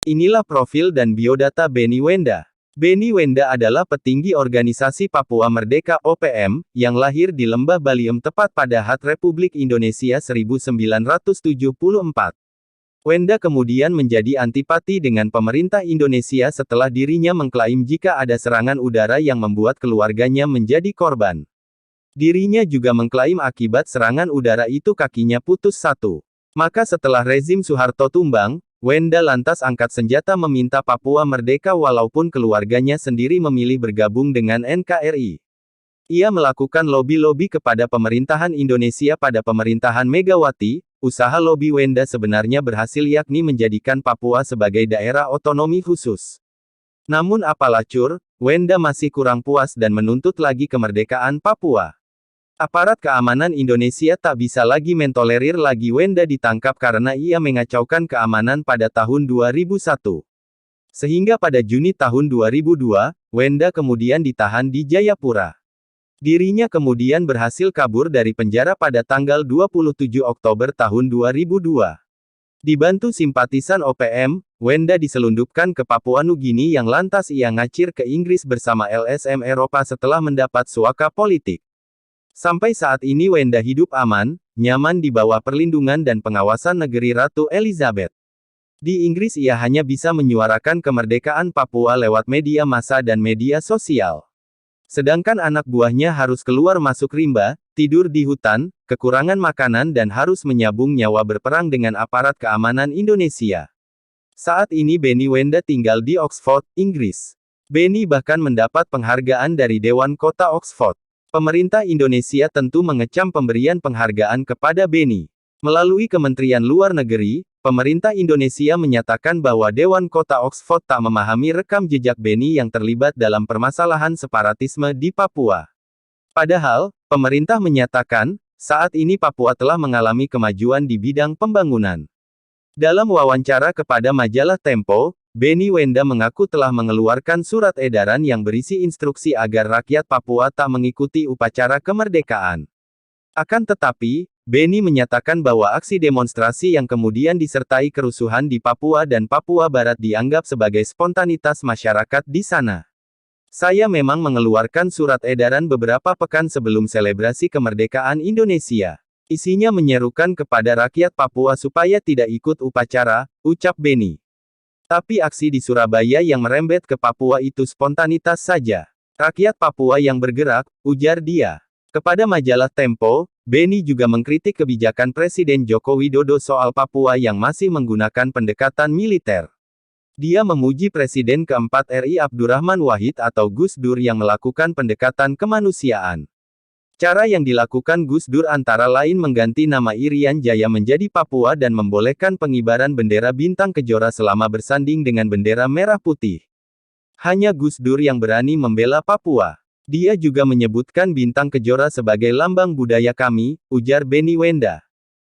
Inilah profil dan biodata Beni Wenda. Beni Wenda adalah petinggi organisasi Papua Merdeka (OPM), yang lahir di Lembah Baliem tepat pada HUT Republik Indonesia 1974. Wenda kemudian menjadi antipati dengan pemerintah Indonesia setelah dirinya mengklaim jika ada serangan udara yang membuat keluarganya menjadi korban. Dirinya juga mengklaim akibat serangan udara itu kakinya putus satu. Maka setelah rezim Soeharto tumbang, Wenda lantas angkat senjata meminta Papua merdeka walaupun keluarganya sendiri memilih bergabung dengan NKRI. Ia melakukan lobi-lobi kepada pemerintahan Indonesia pada pemerintahan Megawati. Usaha lobi Wenda sebenarnya berhasil, yakni menjadikan Papua sebagai daerah otonomi khusus. Namun apalacur, Wenda masih kurang puas dan menuntut lagi kemerdekaan Papua. Aparat keamanan Indonesia tak bisa lagi mentolerir lagi Wenda ditangkap karena ia mengacaukan keamanan pada tahun 2001. Sehingga pada Juni tahun 2002, Wenda kemudian ditahan di Jayapura. Dirinya kemudian berhasil kabur dari penjara pada tanggal 27 Oktober tahun 2002. Dibantu simpatisan OPM, Wenda diselundupkan ke Papua Nugini yang lantas ia ngacir ke Inggris bersama LSM Eropa setelah mendapat suaka politik. Sampai saat ini Wenda hidup aman, nyaman di bawah perlindungan dan pengawasan negeri Ratu Elizabeth. Di Inggris ia hanya bisa menyuarakan kemerdekaan Papua lewat media massa dan media sosial. Sedangkan anak buahnya harus keluar masuk rimba, tidur di hutan, kekurangan makanan dan harus menyabung nyawa berperang dengan aparat keamanan Indonesia. Saat ini Beni Wenda tinggal di Oxford, Inggris. Beni bahkan mendapat penghargaan dari Dewan Kota Oxford. Pemerintah Indonesia tentu mengecam pemberian penghargaan kepada Beni. Melalui Kementerian Luar Negeri, pemerintah Indonesia menyatakan bahwa Dewan Kota Oxford tak memahami rekam jejak Beni yang terlibat dalam permasalahan separatisme di Papua. Padahal, pemerintah menyatakan, saat ini Papua telah mengalami kemajuan di bidang pembangunan. Dalam wawancara kepada majalah Tempo, Beni Wenda mengaku telah mengeluarkan surat edaran yang berisi instruksi agar rakyat Papua tak mengikuti upacara kemerdekaan. Akan tetapi, Beni menyatakan bahwa aksi demonstrasi yang kemudian disertai kerusuhan di Papua dan Papua Barat dianggap sebagai spontanitas masyarakat di sana. Saya memang mengeluarkan surat edaran beberapa pekan sebelum selebrasi kemerdekaan Indonesia. Isinya menyerukan kepada rakyat Papua supaya tidak ikut upacara, ucap Beni. Tapi aksi di Surabaya yang merembet ke Papua itu spontanitas saja. Rakyat Papua yang bergerak, ujar dia. Kepada majalah Tempo, Beni juga mengkritik kebijakan Presiden Joko Widodo soal Papua yang masih menggunakan pendekatan militer. Dia memuji Presiden keempat RI Abdurrahman Wahid atau Gus Dur yang melakukan pendekatan kemanusiaan. Cara yang dilakukan Gus Dur antara lain mengganti nama Irian Jaya menjadi Papua dan membolehkan pengibaran bendera bintang kejora selama bersanding dengan bendera merah putih. Hanya Gus Dur yang berani membela Papua. Dia juga menyebutkan bintang kejora sebagai lambang budaya kami, ujar Beni Wenda.